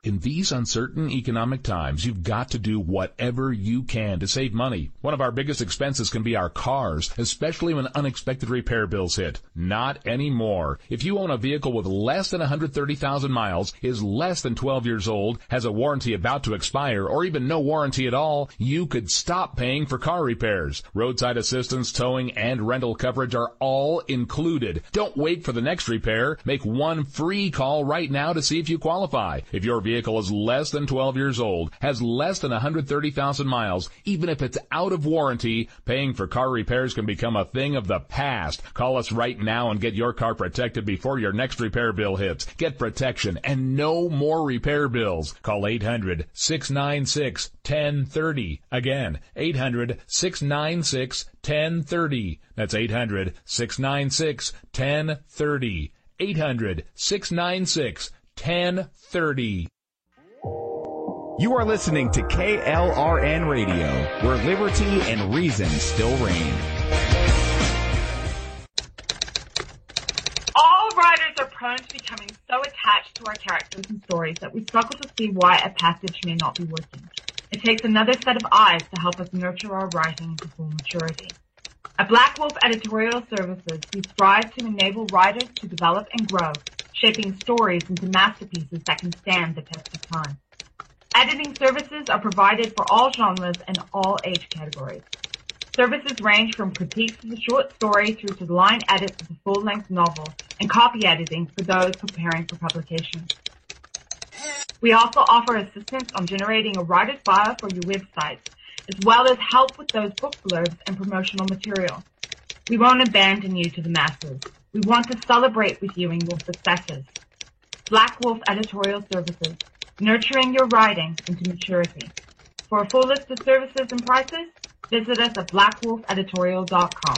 In these uncertain economic times, you've got to do whatever you can to save money. One of our biggest expenses can be our cars, especially when unexpected repair bills hit. Not anymore. If you own a vehicle with less than 130,000 miles, is less than 12 years old, has a warranty about to expire, or even no warranty at all, you could stop paying for car repairs. Roadside assistance, towing, and rental coverage are all included. Don't wait for the next repair. Make one free call right now to see if you qualify. If your vehicle is less than 12 years old, has less than 130,000 miles, even if it's out of warranty, paying for car repairs can become a thing of the past. Call us right now and get your car protected before your next repair bill hits. Get protection and no more repair bills. Call 800-696-1030. Again, 800-696-1030. That's 800-696-1030. 800-696-1030. You are listening to KLRN Radio, where liberty and reason still reign. All writers are prone to becoming so attached to our characters and stories that we struggle to see why a passage may not be working. It takes another set of eyes to help us nurture our writing to full maturity. At Black Wolf Editorial Services, we strive to enable writers to develop and grow, shaping stories into masterpieces that can stand the test of time. Editing services are provided for all genres and all age categories. Services range from critiques of the short story through to the line edits of the full-length novel and copy editing for those preparing for publication. We also offer assistance on generating a writer's bio for your websites, as well as help with those book blurbs and promotional material. We won't abandon you to the masses. We want to celebrate with you in your successes. Black Wolf Editorial Services, nurturing your writing into maturity. For a full list of services and prices, visit us at blackwolfeditorial.com.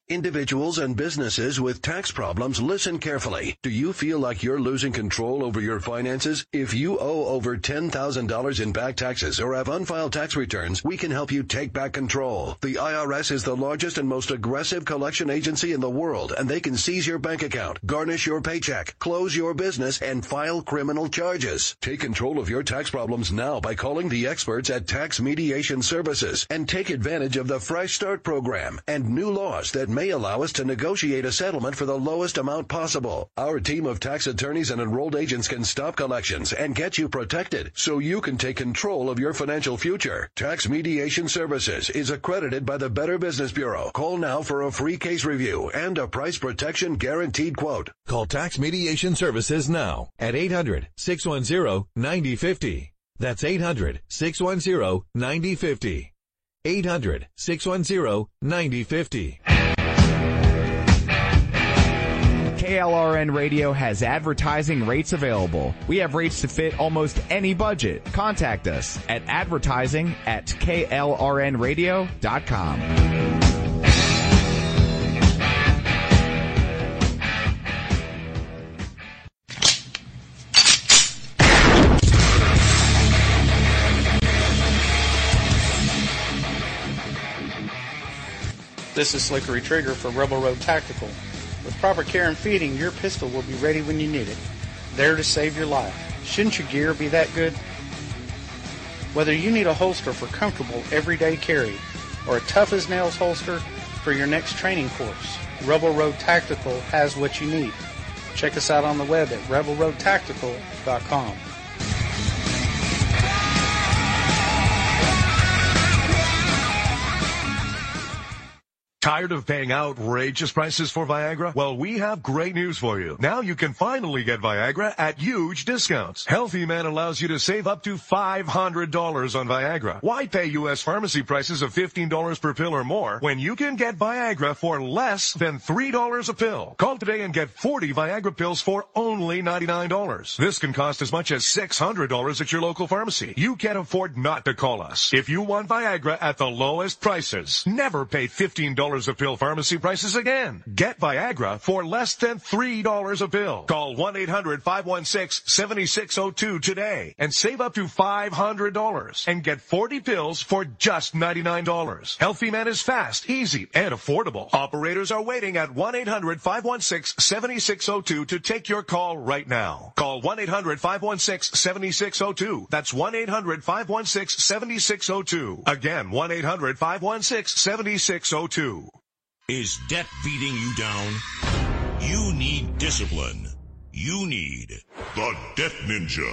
Individuals and businesses with tax problems, listen carefully. Do you feel like you're losing control over your finances? If you owe over $10,000 in back taxes or have unfiled tax returns, we can help you take back control. The IRS is the largest and most aggressive collection agency in the world, and they can seize your bank account, garnish your paycheck, close your business, and file criminal charges. Take control of your tax problems now by calling the experts at Tax Mediation Services and take advantage of the Fresh Start program and new laws that may allow us to negotiate a settlement for the lowest amount possible. Our team of tax attorneys and enrolled agents can stop collections and get you protected so you can take control of your financial future. Tax Mediation Services is accredited by the Better Business Bureau. Call now for a free case review and a price protection guaranteed quote. Call Tax Mediation Services now at 800-610-9050. That's 800-610-9050. 800-610-9050. KLRN Radio has advertising rates available. We have rates to fit almost any budget. Contact us at advertising@klrnradio.com. This is Slickery Trigger for Rebel Road Tactical. With proper care and feeding, your pistol will be ready when you need it, there to save your life. Shouldn't your gear be that good? Whether you need a holster for comfortable everyday carry or a tough-as-nails holster for your next training course, Rebel Road Tactical has what you need. Check us out on the web at rebelroadtactical.com. Tired of paying outrageous prices for Viagra? Well, we have great news for you. Now you can finally get Viagra at huge discounts. Healthy Man allows you to save up to $500 on Viagra. Why pay U.S. pharmacy prices of $15 per pill or more when you can get Viagra for less than $3 a pill? Call today and get 40 Viagra pills for only $99. This can cost as much as $600 at your local pharmacy. You can't afford not to call us. If you want Viagra at the lowest prices, never pay $15 $3 a pill pharmacy prices again. Get Viagra for less than $3 a pill. Call 1-800-516-7602 today and save up to $500 and get 40 pills for just $99. Healthy Man is fast, easy, and affordable. Operators are waiting at 1-800-516-7602 to take your call right now. Call 1-800-516-7602. That's 1-800-516-7602. Again, 1-800-516-7602. Is debt beating you down? You need discipline. You need the Debt Ninja.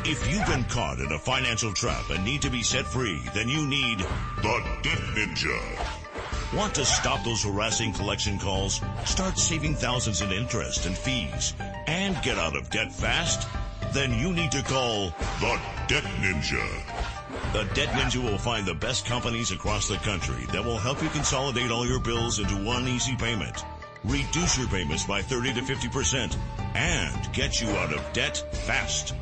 If you've been caught in a financial trap and need to be set free, then you need the Debt Ninja. Want to stop those harassing collection calls? Start saving thousands in interest and fees and get out of debt fast? Then you need to call the Debt Ninja. The Debt Ninja will find the best companies across the country that will help you consolidate all your bills into one easy payment, reduce your payments by 30 to 50%, and get you out of debt fast.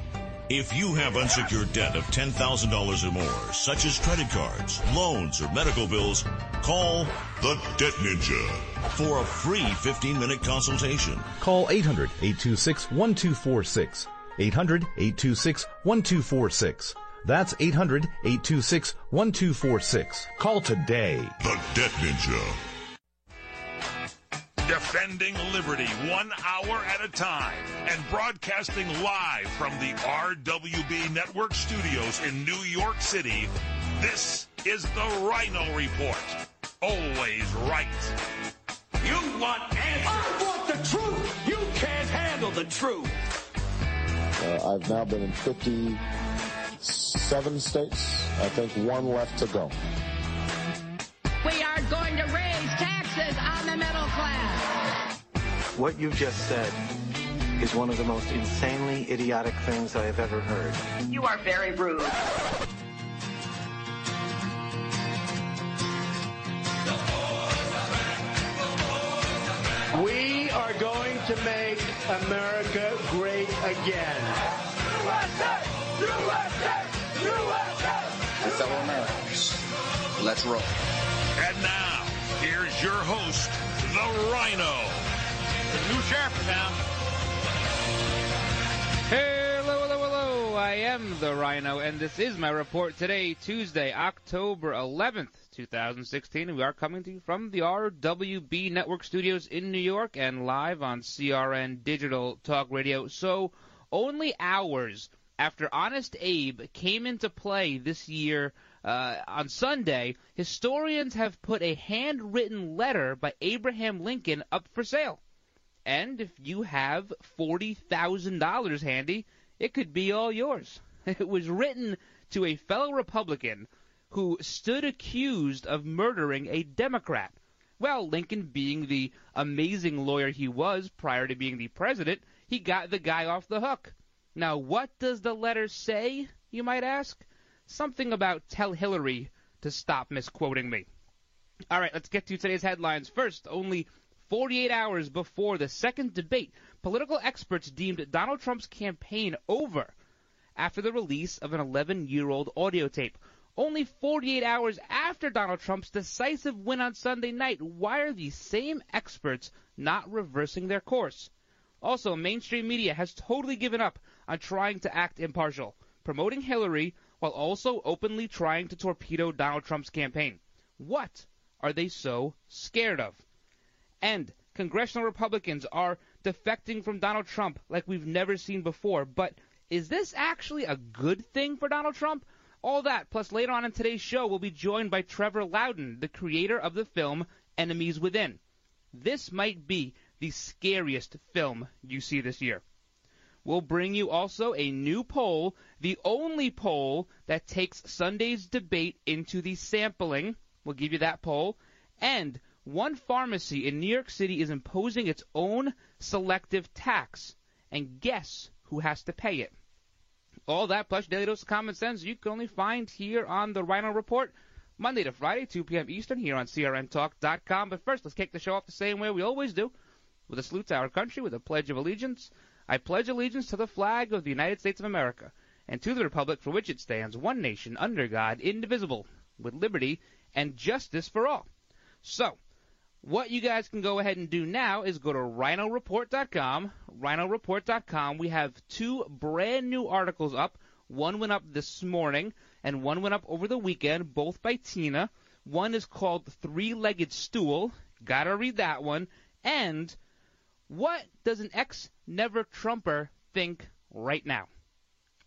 If you have unsecured debt of $10,000 or more, such as credit cards, loans, or medical bills, call the Debt Ninja for a free 15-minute consultation. Call 800-826-1246. 800-826-1246. That's 800-826-1246. Call today. The Debt Ninja. Defending liberty 1 hour at a time and broadcasting live from the RWB Network studios in New York City, this is the Rhino Report. Always right. You want answers. I want the truth. You can't handle the truth. I've now been in 57 states. I think one left to go. We are going to raise taxes on the middle class. What you've just said is one of the most insanely idiotic things I have ever heard. You are very rude. We are going to make America great again. USA! USA! USA! And fellow Americans, let's roll. And now, here's your host, the Rhino. The new sheriff in town. Hello, hello, hello. I am the Rhino, and this is my report today, Tuesday, October 11th, 2016. And we are coming to you from the RWB Network studios in New York and live on CRN Digital Talk Radio. So, only hours after Honest Abe came into play this year, on Sunday, historians have put a handwritten letter by Abraham Lincoln up for sale. And if you have $40,000 handy, it could be all yours. It was written to a fellow Republican who stood accused of murdering a Democrat. Well, Lincoln, being the amazing lawyer he was prior to being the president, he got the guy off the hook. Now, what does the letter say, you might ask? Something about tell Hillary to stop misquoting me. All right, let's get to today's headlines. First, only 48 hours before the second debate, political experts deemed Donald Trump's campaign over after the release of an 11-year-old audio tape. Only 48 hours after Donald Trump's decisive win on Sunday night, why are these same experts not reversing their course? Also, mainstream media has totally given up on trying to act impartial, promoting Hillary while also openly trying to torpedo Donald Trump's campaign. What are they so scared of? And congressional Republicans are defecting from Donald Trump like we've never seen before. But is this actually a good thing for Donald Trump? All that, plus later on in today's show, we'll be joined by Trevor Loudon, the creator of the film Enemies Within. This might be the scariest film you see this year. We'll bring you also a new poll, the only poll that takes Sunday's debate into the sampling. We'll give you that poll. And one pharmacy in New York City is imposing its own selective tax. And guess who has to pay it? All that plus Daily Dose of Common Sense you can only find here on the Rhino Report, Monday to Friday, 2 p.m. Eastern, here on CRNTalk.com. But first, let's kick the show off the same way we always do, with a salute to our country, with a pledge of allegiance. I pledge allegiance to the flag of the United States of America, and to the republic for which it stands, one nation, under God, indivisible, with liberty and justice for all. So, what you guys can go ahead and do now is go to rhinoreport.com. Rhinoreport.com. We have 2 brand new articles up. One went up this morning, and one went up over the weekend, both by Tina. One is called Three-Legged Stool. Gotta read that one. And what does an ex-never-Trumper think right now?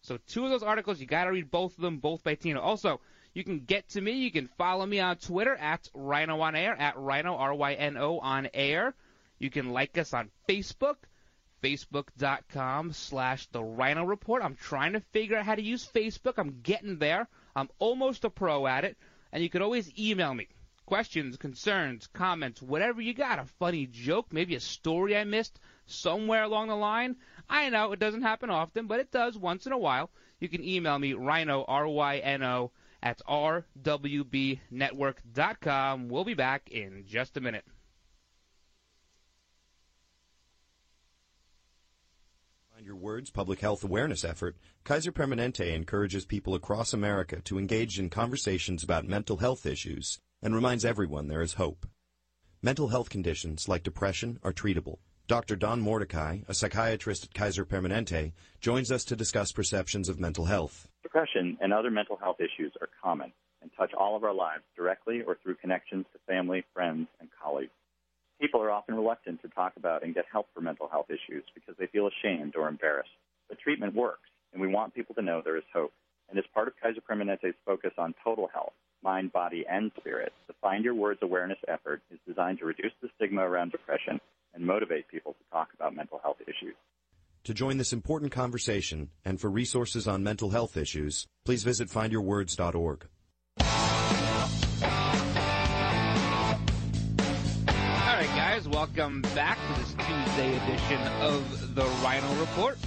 So 2 of those articles, you gotta read both of them, both by Tina. Also, you can get to me. You can follow me on Twitter at Rhino on Air, at Rhino, R-Y-N-O, on air. You can like us on Facebook, facebook.com/The Rhino Report. I'm trying to figure out how to use Facebook. I'm getting there. I'm almost a pro at it. And you can always email me. Questions, concerns, comments, whatever you got. A funny joke, maybe a story I missed somewhere along the line. I know it doesn't happen often, but it does once in a while. You can email me, Rhino, R-Y-N-O, at rwbnetwork.com. We'll be back in just a minute. Find Your Words public health awareness effort, Kaiser Permanente encourages people across America to engage in conversations about mental health issues and reminds everyone there is hope. Mental health conditions like depression are treatable. Dr. Don Mordecai, a psychiatrist at Kaiser Permanente, joins us to discuss perceptions of mental health. Depression and other mental health issues are common and touch all of our lives directly or through connections to family, friends, and colleagues. People are often reluctant to talk about and get help for mental health issues because they feel ashamed or embarrassed. But treatment works, and we want people to know there is hope. And as part of Kaiser Permanente's focus on total health, mind, body, and spirit, the Find Your Words awareness effort is designed to reduce the stigma around depression and motivate people to talk about mental health issues. To join this important conversation and for resources on mental health issues, please visit findyourwords.org. All right, guys, welcome back to this Tuesday edition of the Rhino Report.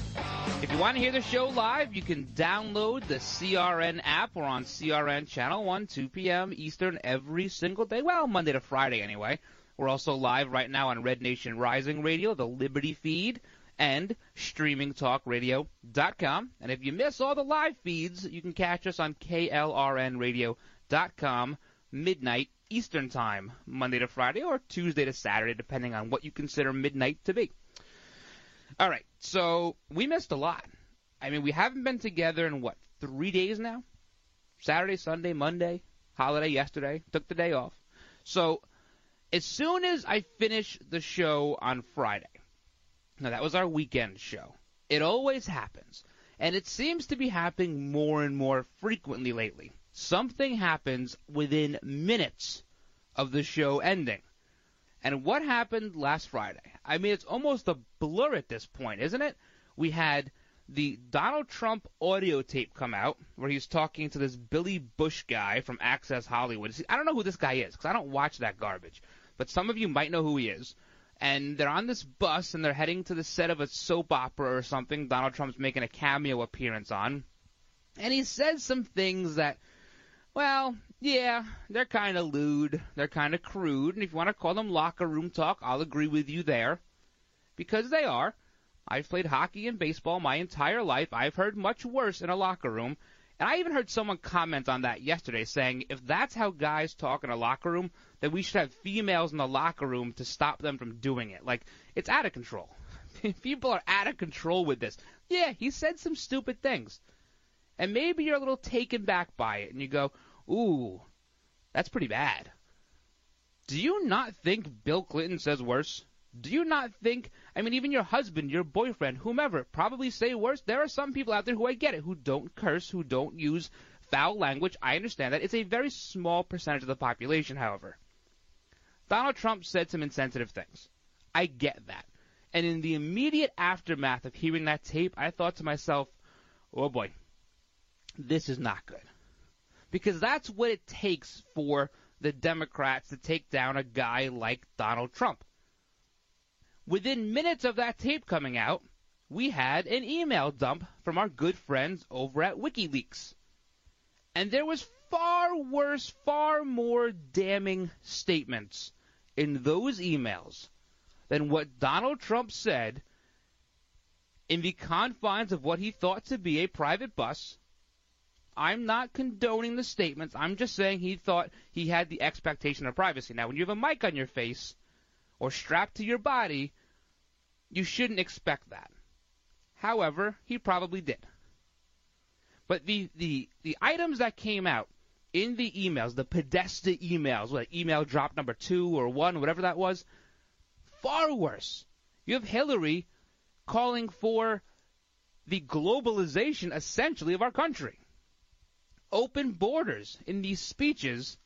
If you want to hear the show live, you can download the CRN app. We're on CRN Channel 1, 2 p.m. Eastern every single day. Well, Monday to Friday anyway. We're also live right now on Red Nation Rising Radio, the Liberty feed, and StreamingTalkRadio.com. And if you miss all the live feeds, you can catch us on KLRNRadio.com, midnight Eastern Time, Monday to Friday, or Tuesday to Saturday, depending on what you consider midnight to be. All right, so we missed a lot. I mean, we haven't been together in, 3 days now? Saturday, Sunday, Monday, holiday yesterday, took the day off. So as soon as I finish the show on Friday, now that was our weekend show, it always happens, and it seems to be happening more and more frequently lately. Something happens within minutes of the show ending. And what happened last Friday? I mean, it's almost a blur at this point, isn't it? We had the Donald Trump audio tape come out where he was talking to this Billy Bush guy from Access Hollywood. I don't know who this guy is because I don't watch that garbage, but some of you might know who he is. And they're on this bus, and they're heading to the set of a soap opera or something Donald Trump's making a cameo appearance on. And he says some things that, well, yeah, they're kind of lewd, they're kind of crude, and if you want to call them locker room talk, I'll agree with you there, because they are. I've played hockey and baseball my entire life. I've heard much worse in a locker room, and I even heard someone comment on that yesterday, saying if that's how guys talk in a locker room, then we should have females in the locker room to stop them from doing it. Like, it's out of control. People are out of control with this. Yeah, he said some stupid things. And maybe you're a little taken back by it, and you go, ooh, that's pretty bad. Do you not think Bill Clinton says worse? Do you not think, I mean, even your husband, your boyfriend, whomever, probably say worse? There are some people out there who I get it, who don't curse, who don't use foul language. I understand that. It's a very small percentage of the population, however. Donald Trump said some insensitive things. I get that. And in the immediate aftermath of hearing that tape, I thought to myself, oh boy, this is not good. Because that's what it takes for the Democrats to take down a guy like Donald Trump. Within minutes of that tape coming out, we had an email dump from our good friends over at WikiLeaks. And there was far worse, far more damning statements in those emails than what Donald Trump said in the confines of what he thought to be a private bus. I'm not condoning the statements. I'm just saying he thought he had the expectation of privacy. Now, when you have a mic on your face, or strapped to your body, you shouldn't expect that. However, he probably did. But the items that came out in the emails, the Podesta emails, email drop number 2 or 1, whatever that was, far worse. You have Hillary calling for the globalization, essentially, of our country. Open borders in these speeches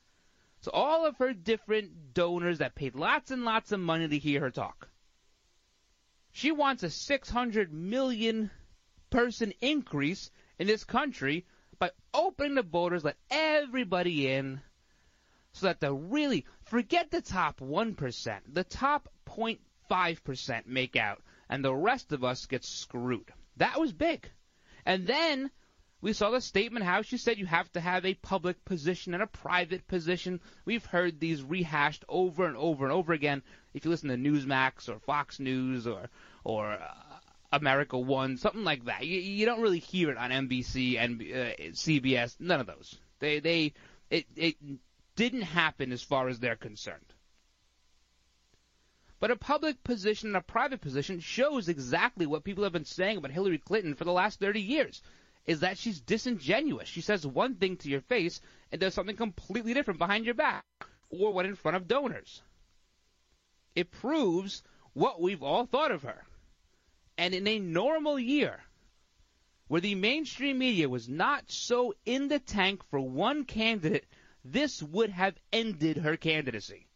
to all of her different donors that paid lots and lots of money to hear her talk. She wants a 600 million person increase in this country by opening the borders, let everybody in, so that the really, forget the top 1%, the top 0.5% make out, and the rest of us get screwed. That was big. And then we saw the statement how she said you have to have a public position and a private position. We've heard these rehashed over and over and over again. If you listen to Newsmax or Fox News or America One, something like that, you don't really hear it on NBC and CBS. None of those. It didn't happen as far as they're concerned. But a public position and a private position shows exactly what people have been saying about Hillary Clinton for the last 30 years, is that she's disingenuous. She says one thing to your face and does something completely different behind your back or when in front of donors. It proves what we've all thought of her. And in a normal year, where the mainstream media was not so in the tank for one candidate, this would have ended her candidacy.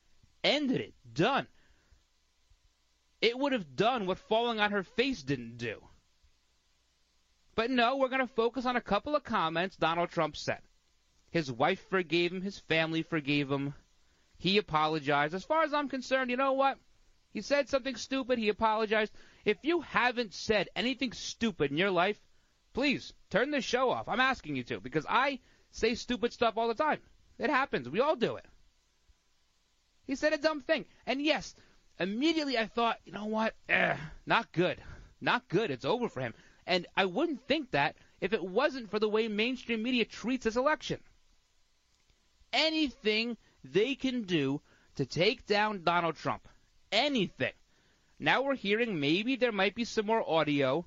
Ended it. Done. It would have done what falling on her face didn't do. But no, we're going to focus on a couple of comments Donald Trump said. His wife forgave him. His family forgave him. He apologized. As far as I'm concerned, you know what? He said something stupid. He apologized. If you haven't said anything stupid in your life, please turn this show off. I'm asking you to, because I say stupid stuff all the time. It happens. We all do it. He said a dumb thing. And yes, immediately I thought, you know what? Not good. Not good. It's over for him. And I wouldn't think that if it wasn't for the way mainstream media treats this election. Anything they can do to take down Donald Trump. Anything. Now we're hearing maybe there might be some more audio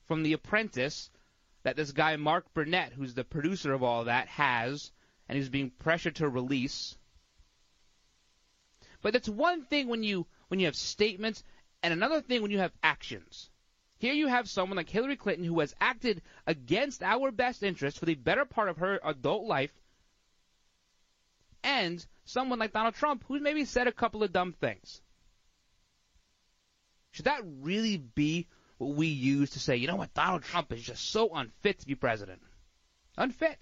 from The Apprentice that this guy Mark Burnett, who's the producer of all that, has, and he's being pressured to release. But that's one thing when you have statements, and another thing when you have actions. Here you have someone like Hillary Clinton who has acted against our best interest for the better part of her adult life, and someone like Donald Trump who's maybe said a couple of dumb things. Should that really be what we use to say, you know what, Donald Trump is just so unfit to be president? Unfit.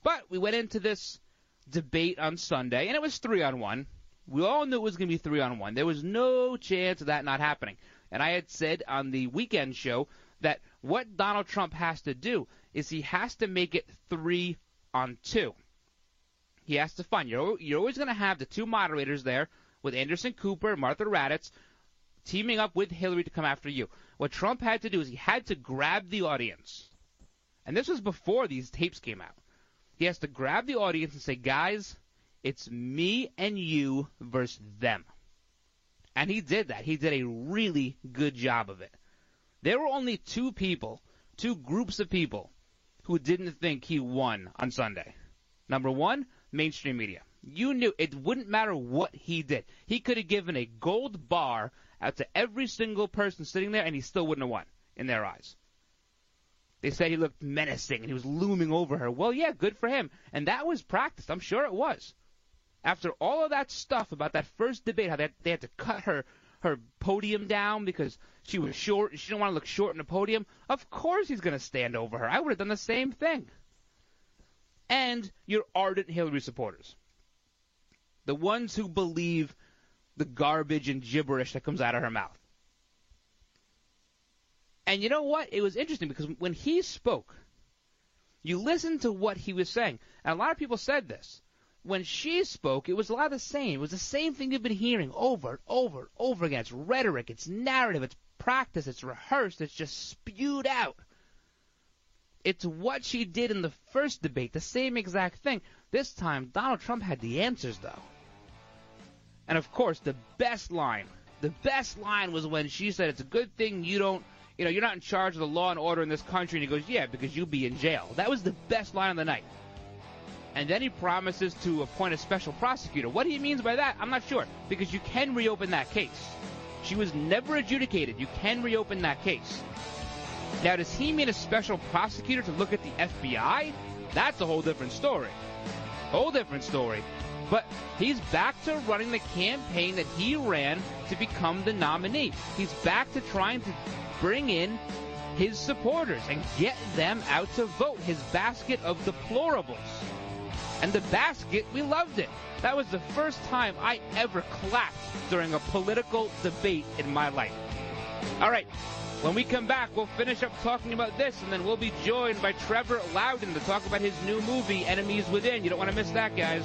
But we went into this debate on Sunday, and it was 3-on-1. We all knew it was going to be 3-on-1. There was no chance of that not happening. And I had said on the weekend show that what Donald Trump has to do is he has to make it 3-on-2. He has to find, you're always going to have the two moderators there with Anderson Cooper and Martha Raddatz teaming up with Hillary to come after you. What Trump had to do is he had to grab the audience. And this was before these tapes came out. He has to grab the audience and say, guys, it's me and you versus them. And he did that. He did a really good job of it. There were only two groups of people who didn't think he won on Sunday. Number one, mainstream media. You knew it wouldn't matter what he did. He could have given a gold bar out to every single person sitting there, and he still wouldn't have won in their eyes. They said he looked menacing and he was looming over her. Well, yeah, good for him. And that was practiced. I'm sure it was. After all of that stuff about that first debate, how they had to cut her podium down because she was short and she didn't want to look short in the podium, of course he's going to stand over her. I would have done the same thing. And your ardent Hillary supporters. The ones who believe the garbage and gibberish that comes out of her mouth. And you know what? It was interesting because when he spoke, you listened to what he was saying. And a lot of people said this. When she spoke, it was a lot of the same. It was the same thing you've been hearing over and over and over again. It's rhetoric, it's narrative, it's practice, it's rehearsed, it's just spewed out. It's what she did in the first debate, the same exact thing. This time, Donald Trump had the answers, though. And, of course, the best line was when she said it's a good thing you're not in charge of the law and order in this country. And he goes, yeah, because you'll be in jail. That was the best line of the night. And then he promises to appoint a special prosecutor. What he means by that, I'm not sure, because you can reopen that case. She was never adjudicated. You can reopen that case. Now, does he mean a special prosecutor to look at the FBI? That's a whole different story. But he's back to running the campaign that he ran to become the nominee. He's back to trying to bring in his supporters and get them out to vote, his basket of deplorables. And the basket, we loved it. That was the first time I ever clapped during a political debate in my life. All right, when we come back, we'll finish up talking about this, and then we'll be joined by Trevor Loudon to talk about his new movie, Enemies Within. You don't want to miss that, guys.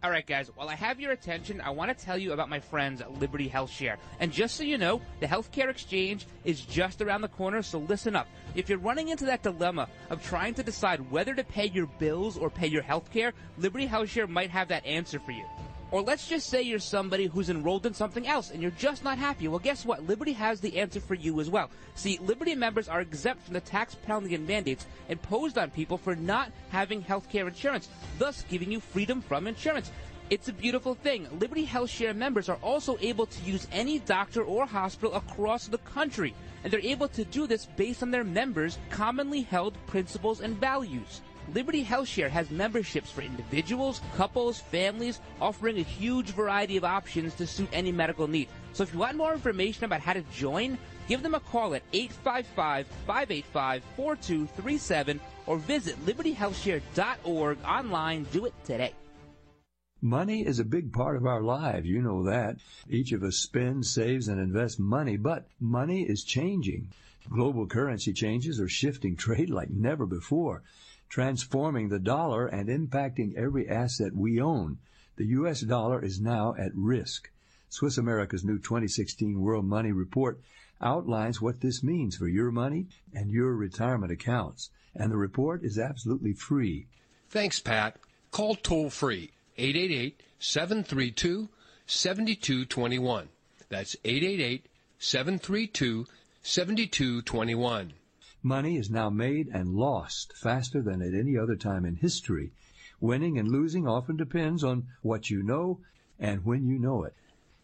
All right, guys, while I have your attention, I want to tell you about my friends at Liberty HealthShare. And just so you know, the healthcare exchange is just around the corner, so listen up. If you're running into that dilemma of trying to decide whether to pay your bills or pay your healthcare, Liberty HealthShare might have that answer for you. Or let's just say you're somebody who's enrolled in something else and you're just not happy. Well, guess what? Liberty has the answer for you as well. See, Liberty members are exempt from the tax penalty and mandates imposed on people for not having health care insurance, thus giving you freedom from insurance. It's a beautiful thing. Liberty HealthShare members are also able to use any doctor or hospital across the country, and they're able to do this based on their members' commonly held principles and values. Liberty HealthShare has memberships for individuals, couples, families, offering a huge variety of options to suit any medical need. So if you want more information about how to join, give them a call at 855-585-4237 or visit libertyhealthshare.org online. Do it today. Money is a big part of our lives, you know that. Each of us spends, saves, and invests money, but money is changing. Global currency changes are shifting trade like never before, transforming the dollar and impacting every asset we own. The U.S. dollar is now at risk. Swiss America's new 2016 World Money Report outlines what this means for your money and your retirement accounts. And the report is absolutely free. Thanks, Pat. Call toll-free 888-732-7221. That's 888-732-7221. Money is now made and lost faster than at any other time in history. Winning and losing often depends on what you know and when you know it.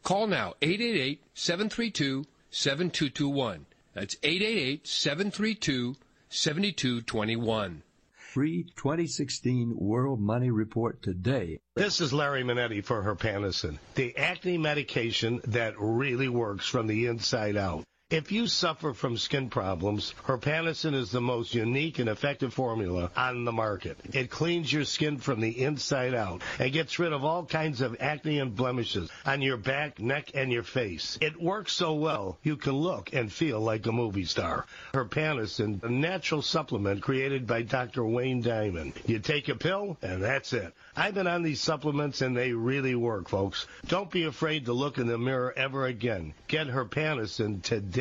Call now, 888-732-7221. That's 888-732-7221. Free 2016 World Money Report today. This is Larry Minetti for Herpanicin, the acne medication that really works from the inside out. If you suffer from skin problems, Herpanicin is the most unique and effective formula on the market. It cleans your skin from the inside out and gets rid of all kinds of acne and blemishes on your back, neck, and your face. It works so well, you can look and feel like a movie star. Herpanicin, a natural supplement created by Dr. Wayne Diamond. You take a pill, and that's it. I've been on these supplements, and they really work, folks. Don't be afraid to look in the mirror ever again. Get Herpanicin today.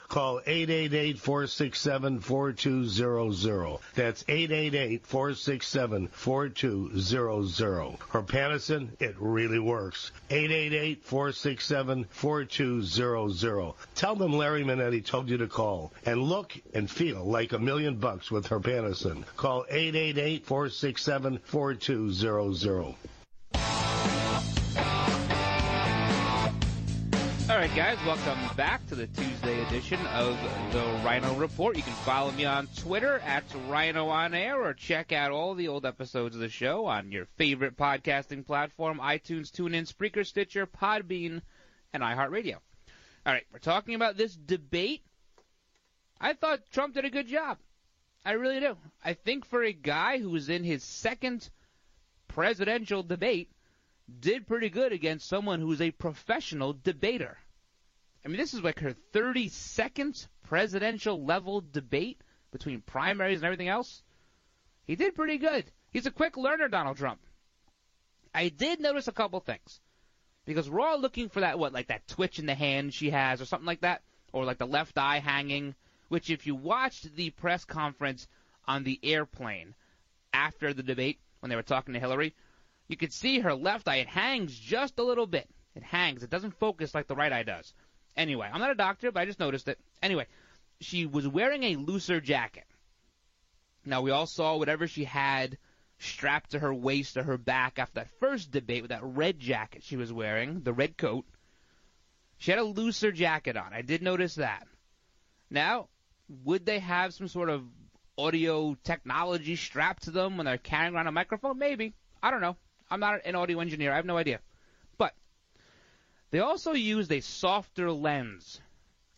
Call 888-467-4200. That's 888-467-4200. Herpanicin, it really works. 888-467-4200. Tell them Larry Minetti told you to call and look and feel like $1 million with Herpanicin. Call 888-467-4200. All right, guys, welcome back to the Tuesday edition of the Rhino Report. You can follow me on Twitter at Rhino On Air, or check out all the old episodes of the show on your favorite podcasting platform: iTunes, TuneIn, Spreaker, Stitcher, Podbean, and iHeartRadio. All right, we're talking about this debate. I thought Trump did a good job. I really do. I think for a guy who was in his second presidential debate, did pretty good against someone who's a professional debater. I mean, this is like her 32nd presidential level debate between primaries and everything else. He did pretty good. He's a quick learner, Donald Trump. I did notice a couple things, because we're all looking for that, like that twitch in the hand she has or something like that, or like the left eye hanging, which if you watched the press conference on the airplane after the debate when they were talking to Hillary, You could see her left eye. It hangs just a little bit. It hangs. It doesn't focus like the right eye does. Anyway, I'm not a doctor, but I just noticed it. Anyway, she was wearing a looser jacket. Now, we all saw whatever she had strapped to her waist or her back after that first debate with that red jacket she was wearing, the red coat. She had a looser jacket on. I did notice that. Now, would they have some sort of audio technology strapped to them when they're carrying around a microphone? Maybe. I don't know. I'm not an audio engineer. I have no idea. But they also used a softer lens.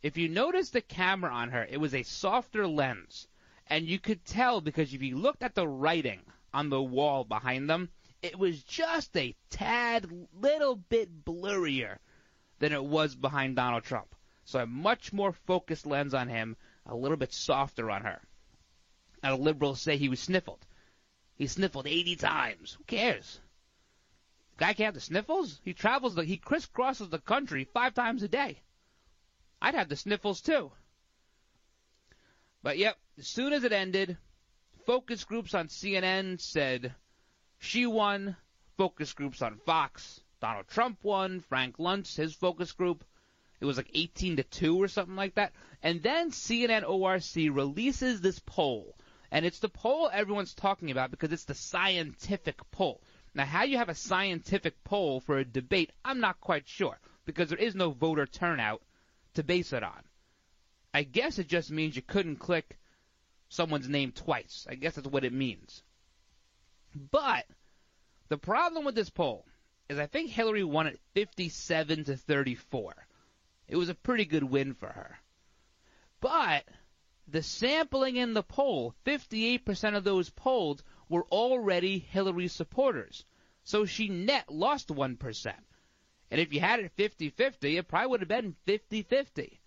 If you notice the camera on her, it was a softer lens. And you could tell because if you looked at the writing on the wall behind them, it was just a tad little bit blurrier than it was behind Donald Trump. So a much more focused lens on him, a little bit softer on her. Now the liberals say he was sniffled. He sniffled 80 times. Who cares? The guy can't have the sniffles? He crisscrosses the country 5 times a day. I'd have the sniffles too. But yep, as soon as it ended, focus groups on CNN said she won. Focus groups on Fox, Donald Trump won. Frank Luntz, his focus group, it was like 18-2 or something like that. And then CNN ORC releases this poll. And it's the poll everyone's talking about because it's the scientific poll. Now, how you have a scientific poll for a debate, I'm not quite sure because there is no voter turnout to base it on. I guess it just means you couldn't click someone's name twice. I guess that's what it means. But the problem with this poll is I think Hillary won at 57-34. It was a pretty good win for her. But the sampling in the poll, 58% of those polled were already Hillary supporters. So she net lost 1%. And if you had it 50-50, it probably would have been 50-50.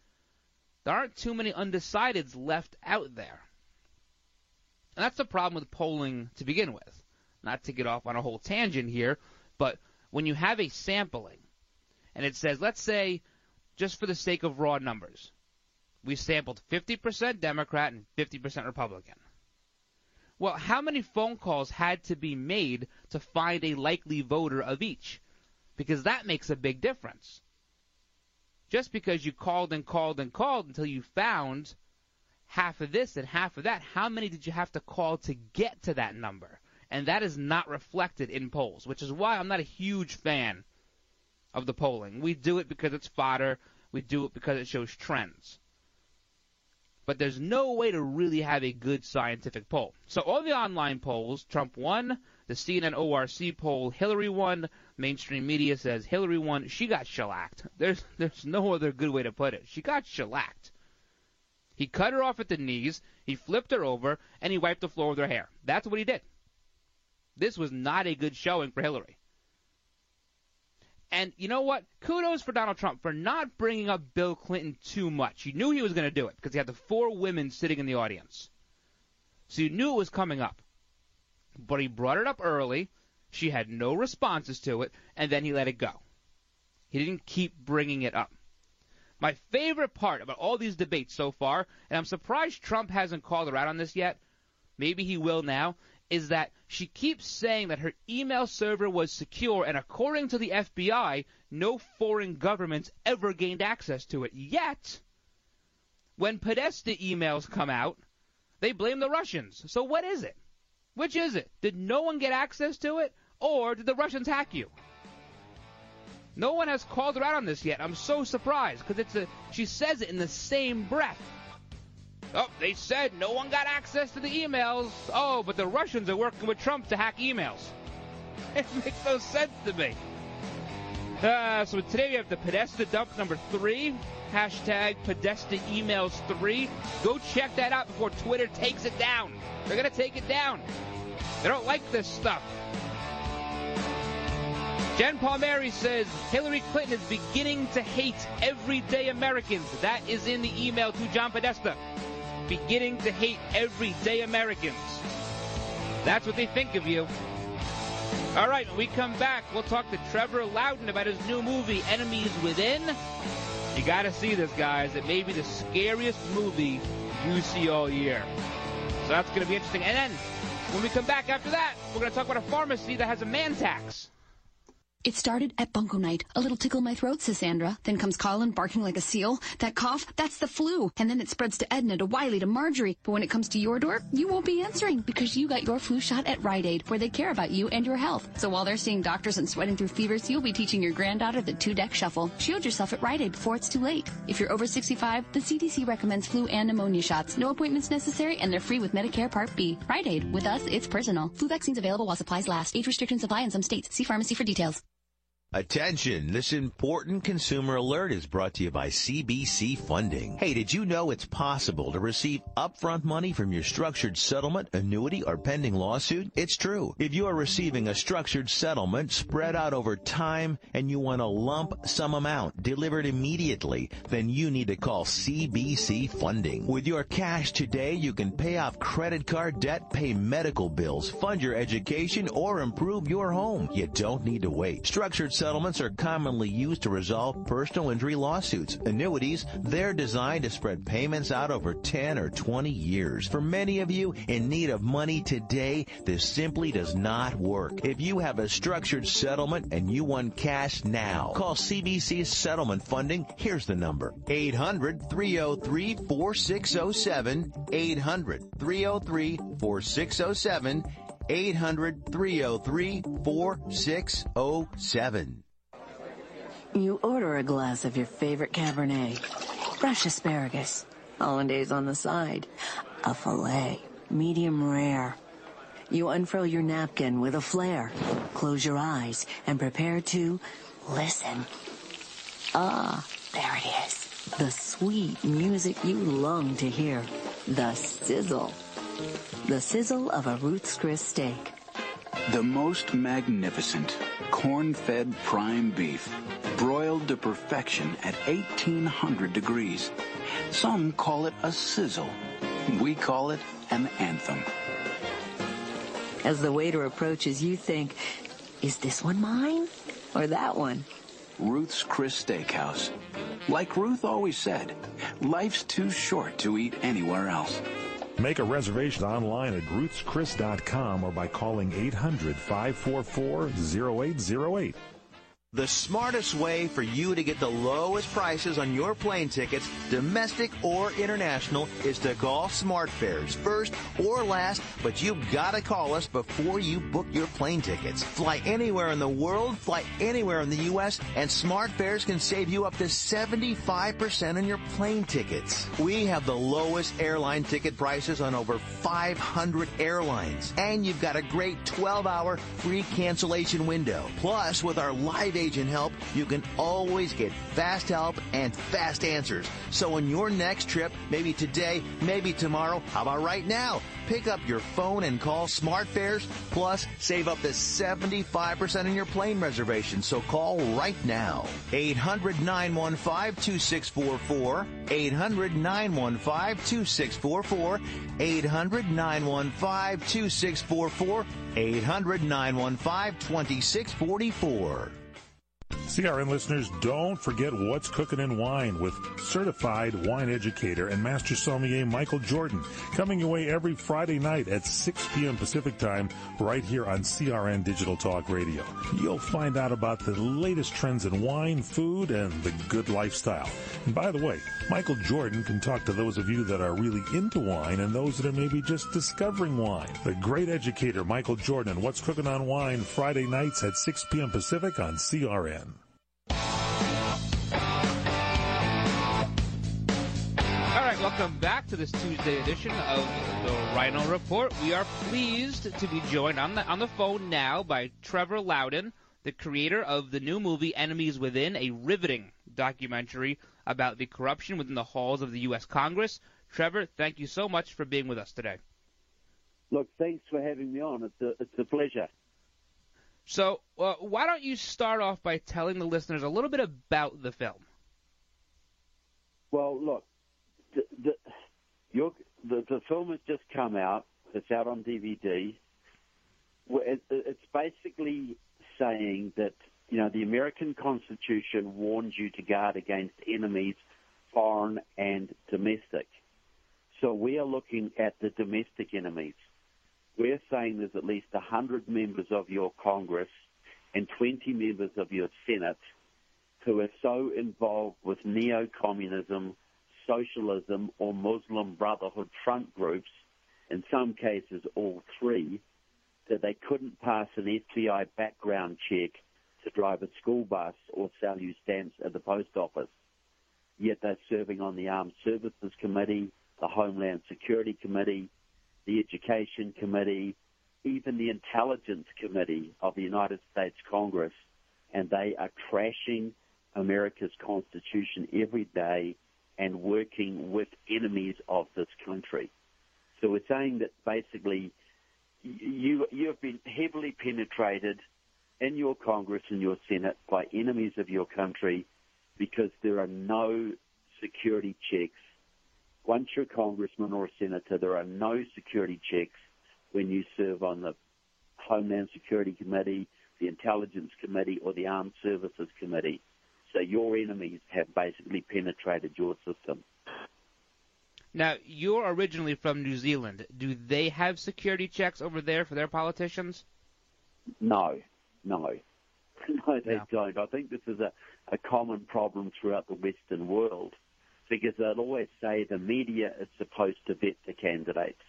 There aren't too many undecideds left out there. And that's the problem with polling to begin with. Not to get off on a whole tangent here, but when you have a sampling, and it says, let's say, just for the sake of raw numbers, we sampled 50% Democrat and 50% Republican. Well, how many phone calls had to be made to find a likely voter of each? Because that makes a big difference. Just because you called and called and called until you found half of this and half of that, how many did you have to call to get to that number? And that is not reflected in polls, which is why I'm not a huge fan of the polling. We do it because it's fodder. We do it because it shows trends. But there's no way to really have a good scientific poll. So all the online polls, Trump won. The CNN ORC poll, Hillary won. Mainstream media says Hillary won. She got shellacked. There's no other good way to put it. She got shellacked. He cut her off at the knees, he flipped her over, and he wiped the floor with her hair. That's what he did. This was not a good showing for Hillary. And you know what? Kudos for Donald Trump for not bringing up Bill Clinton too much. You knew he was going to do it because he had the 4 women sitting in the audience. So you knew it was coming up. But he brought it up early. She had no responses to it, and then he let it go. He didn't keep bringing it up. My favorite part about all these debates so far, and I'm surprised Trump hasn't called her out on this yet, maybe he will now, is that she keeps saying that her email server was secure, and according to the FBI, no foreign governments ever gained access to it. Yet, when Podesta emails come out, they blame the Russians. So what is it? Which is it? Did no one get access to it, or did the Russians hack you? No one has called her out on this yet. I'm so surprised, because she says it in the same breath. Oh, they said no one got access to the emails. Oh, but the Russians are working with Trump to hack emails. It makes no sense to me. So today we have the Podesta dump number 3. Hashtag Podesta emails 3. Go check that out before Twitter takes it down. They're going to take it down. They don't like this stuff. Jen Palmieri says Hillary Clinton is beginning to hate everyday Americans. That is in the email to John Podesta. Beginning to hate everyday Americans. That's what they think of you. All right, when we come back, we'll talk to Trevor Loudon about his new movie, Enemies Within. You got to see this, guys. It may be the scariest movie you see all year. So that's going to be interesting. And then When we come back after that, we're going to talk about a pharmacy that has a man tax. It started at bunko night. A little tickle in my throat, says Sandra. Then comes Colin barking like a seal. That cough, that's the flu. And then it spreads to Edna, to Wiley, to Marjorie. But when it comes to your door, you won't be answering because you got your flu shot at Rite Aid, where they care about you and your health. So while they're seeing doctors and sweating through fevers, you'll be teaching your granddaughter the 2-deck shuffle. Shield yourself at Rite Aid before it's too late. If you're over 65, the CDC recommends flu and pneumonia shots. No appointments necessary, and they're free with Medicare Part B. Rite Aid. With us, it's personal. Flu vaccines available while supplies last. Age restrictions apply in some states. See pharmacy for details. Attention, this important consumer alert is brought to you by CBC Funding. Hey, did you know it's possible to receive upfront money from your structured settlement, annuity, or pending lawsuit? It's true. If you are receiving a structured settlement spread out over time and you want a lump sum amount delivered immediately, then you need to call CBC Funding. With your cash today, you can pay off credit card debt, pay medical bills, fund your education, or improve your home. You don't need to wait. Structured settlements are commonly used to resolve personal injury lawsuits. Annuities, they're designed to spread payments out over 10 or 20 years. For many of you in need of money today, this simply does not work. If you have a structured settlement and you want cash now, call CBC Settlement Funding. Here's the number: 800-303-4607, 800-303-4607, 800-303-4607. You order a glass of your favorite Cabernet, fresh asparagus, hollandaise on the side, a filet, medium rare. You unfurl your napkin with a flair, close your eyes, and prepare to listen. Ah, there it is. The sweet music you long to hear. The sizzle. The sizzle of a Ruth's Chris steak. The most magnificent corn-fed prime beef, broiled to perfection at 1,800 degrees. Some call it a sizzle. We call it an anthem. As the waiter approaches, you think, is this one mine or that one? Ruth's Chris Steakhouse. Like Ruth always said, life's too short to eat anywhere else. Make a reservation online at ruthschris.com or by calling 800-544-0808. The smartest way for you to get the lowest prices on your plane tickets, domestic or international, is to call SmartFares. First or last, but you've got to call us before you book your plane tickets. Fly anywhere in the world, fly anywhere in the U.S., and SmartFares can save you up to 75% on your plane tickets. We have the lowest airline ticket prices on over 500 airlines, and you've got a great 12-hour free cancellation window. Plus, with our live agent help, you can always get fast help and fast answers. So on your next trip, maybe today, maybe tomorrow, how about right now? Pick up your phone and call SmartFares, plus save up to 75% on your plane reservation. So call right now. 800-915-2644, 800-915-2644, 800-915-2644, 800-915-2644. CRN listeners, don't forget What's Cooking in Wine with certified wine educator and master sommelier Michael Jordan, coming your way every Friday night at 6 p.m. Pacific Time right here on CRN Digital Talk Radio. You'll find out about the latest trends in wine, food, and the good lifestyle. And by the way, Michael Jordan can talk to those of you that are really into wine and those that are maybe just discovering wine. The great educator Michael Jordan, What's Cooking on Wine, Friday nights at 6 p.m. Pacific on CRN. Welcome back to this Tuesday edition of the Rhino Report. We are pleased to be joined on the phone now by Trevor Loudon, the creator of the new movie Enemies Within, a riveting documentary about the corruption within the halls of the U.S. Congress. Trevor, thank you so much for being with us today. Look, thanks for having me on. It's a pleasure. So why don't you start off by telling the listeners a little bit about the film? Well, look. The film has just come out. It's out on DVD. It's basically saying that, you know, the American Constitution warns you to guard against enemies, foreign and domestic. So we are looking at the domestic enemies. We're saying there's at least 100 members of your Congress and 20 members of your Senate who are so involved with neo-communism, socialism, or Muslim Brotherhood front groups, in some cases all three, that they couldn't pass an FBI background check to drive a school bus or sell you stamps at the post office. Yet they're serving on the Armed Services Committee, the Homeland Security Committee, the Education Committee, even the Intelligence Committee of the United States Congress, and they are trashing America's Constitution every day and working with enemies of this country. So we're saying that basically you have been heavily penetrated in your Congress and your Senate by enemies of your country because there are no security checks. Once you're a congressman or a senator, there are no security checks when you serve on the Homeland Security Committee, the Intelligence Committee, or the Armed Services Committee. So your enemies have basically penetrated your system. Now, you're originally from New Zealand. Do they have security checks over there for their politicians? No, they don't. I think this is a common problem throughout the Western world because they'll always say the media is supposed to vet the candidates.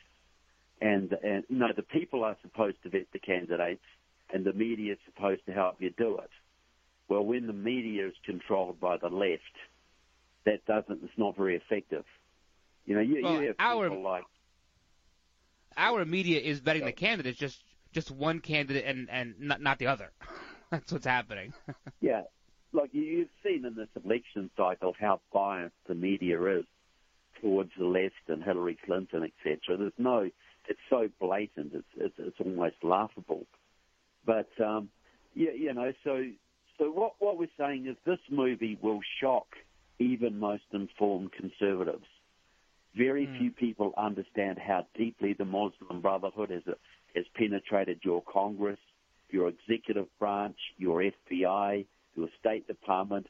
And no, the people are supposed to vet the candidates and the media is supposed to help you do it. Well, when the media is controlled by the left, it's not very effective. You have people like... Our media is vetting the candidates, just one candidate and not the other. That's what's happening. Yeah. Like you've seen in this election cycle how biased the media is towards the left and Hillary Clinton, etc. It's so blatant, it's almost laughable. But, so what we're saying is this movie will shock even most informed conservatives. Very few people understand how deeply the Muslim Brotherhood has penetrated your Congress, your executive branch, your FBI, your State Department,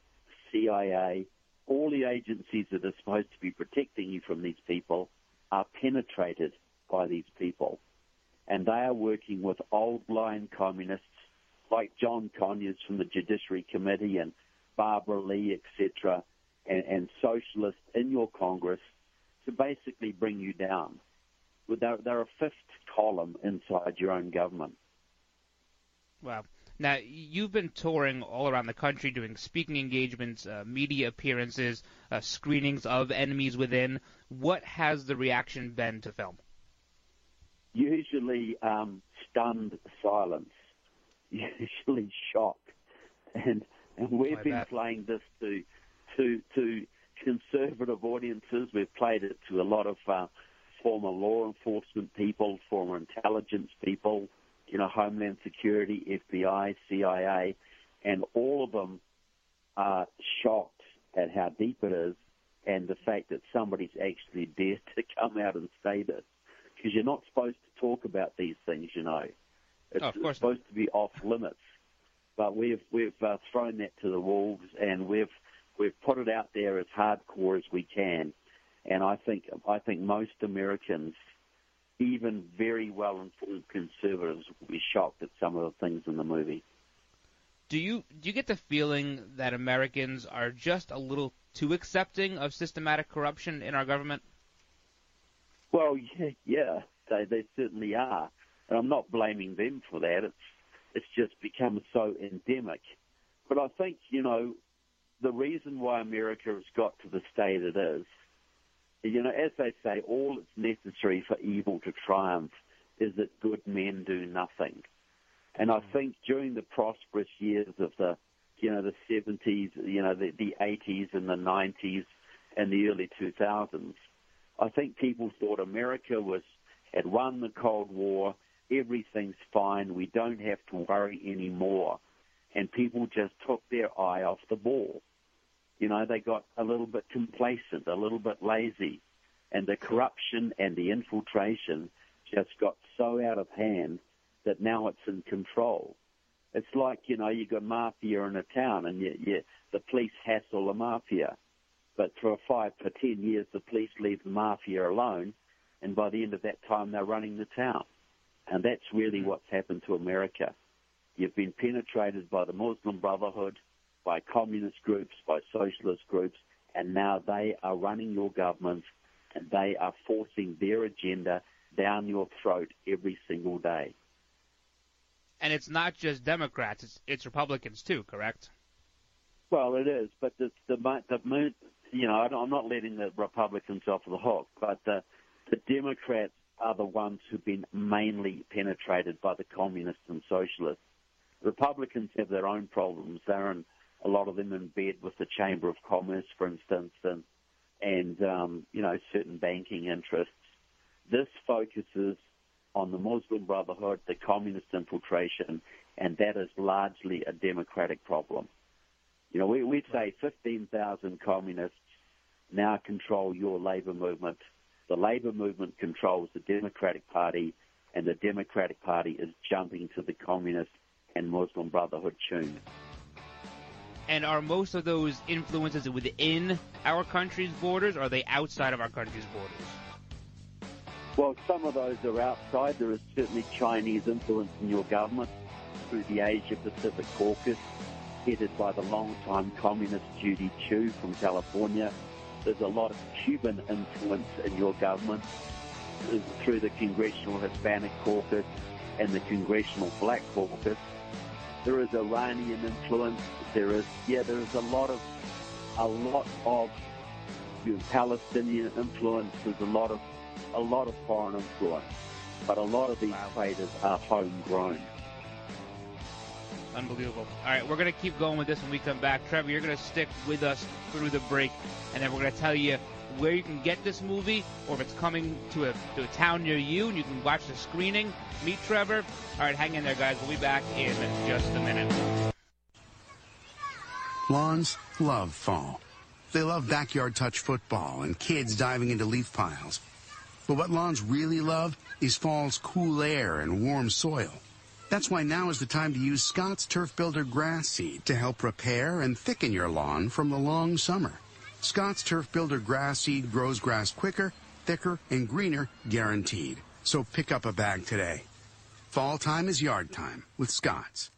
CIA. All the agencies that are supposed to be protecting you from these people are penetrated by these people. And they are working with old-line communists like John Conyers from the Judiciary Committee and Barbara Lee, etc., and socialists in your Congress to basically bring you down. They're a fifth column inside your own government. Wow. Now, you've been touring all around the country doing speaking engagements, media appearances, screenings of Enemies Within. What has the reaction been to film? Usually stunned silence, usually shock. And we've been playing this to conservative audiences. We've played it to a lot of former law enforcement people, former intelligence people, Homeland Security, FBI, CIA, and all of them are shocked at how deep it is and the fact that somebody's actually dared to come out and say this. Because you're not supposed to talk about these things, It's supposed to be off limits. But we've thrown that to the wolves, and we've put it out there as hardcore as we can. And I think most Americans, even very well-informed conservatives, will be shocked at some of the things in the movie. Do you get the feeling that Americans are just a little too accepting of systematic corruption in our government? Well, yeah, they certainly are. And I'm not blaming them for that. It's just become so endemic. But I think, the reason why America has got to the state it is, as they say, all that's necessary for evil to triumph is that good men do nothing. And I think during the prosperous years of the 70s, the 80s and the 90s and the early 2000s, I think people thought America had won the Cold War, everything's fine, we don't have to worry anymore. And people just took their eye off the ball. They got a little bit complacent, a little bit lazy, and the corruption and the infiltration just got so out of hand that now it's in control. It's like, you got mafia in a town and the police hassle the mafia. But for 5 to 10 years, the police leave the mafia alone, and by the end of that time, they're running the town. And that's really what's happened to America. You've been penetrated by the Muslim Brotherhood, by communist groups, by socialist groups, and now they are running your government, and they are forcing their agenda down your throat every single day. And it's not just Democrats; it's Republicans too, correct? Well, it is, but I'm not letting the Republicans off the hook, but the Democrats are the ones who've been mainly penetrated by the communists and socialists. Republicans have their own problems. They're in, a lot of them in bed with the Chamber of Commerce, for instance, and certain banking interests. This focuses on the Muslim Brotherhood, the communist infiltration, and that is largely a Democratic problem. We'd say 15,000 communists now control your labor movement. The labor movement controls the Democratic Party, and the Democratic Party is jumping to the communist and Muslim Brotherhood tune. And are most of those influences within our country's borders, or are they outside of our country's borders? Well, some of those are outside. There is certainly Chinese influence in your government through the Asia-Pacific Caucus, headed by the longtime communist Judy Chu from California. There's a lot of Cuban influence in your government through the Congressional Hispanic Caucus and the Congressional Black Caucus. There is Iranian influence. There is a lot of Palestinian influence. There's a lot of foreign influence, but a lot of these traders are homegrown. Unbelievable. All right, we're going to keep going with this when we come back. Trevor, you're going to stick with us through the break, and then we're going to tell you where you can get this movie, or if it's coming to a town near you and you can watch the screening. Meet Trevor. All right, hang in there, guys. We'll be back in just a minute. Lawns love fall. They love backyard touch football and kids diving into leaf piles. But what lawns really love is fall's cool air and warm soil. That's why now is the time to use Scott's Turf Builder grass seed to help repair and thicken your lawn from the long summer. Scott's Turf Builder grass seed grows grass quicker, thicker, and greener, guaranteed. So pick up a bag today. Fall time is yard time with Scott's.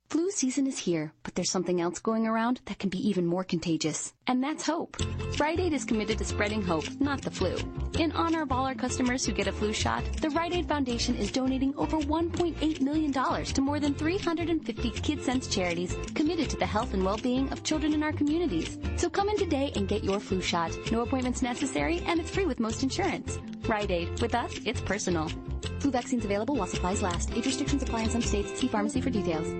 Flu season is here, but there's something else going around that can be even more contagious, and that's hope. Rite Aid is committed to spreading hope, not the flu. In honor of all our customers who get a flu shot, the Rite Aid Foundation is donating over $1.8 million to more than 350 KidSense charities committed to the health and well-being of children in our communities. So come in today and get your flu shot. No appointments necessary, and it's free with most insurance. Rite Aid. With us, it's personal. Flu vaccines available while supplies last. Age restrictions apply in some states. See pharmacy for details.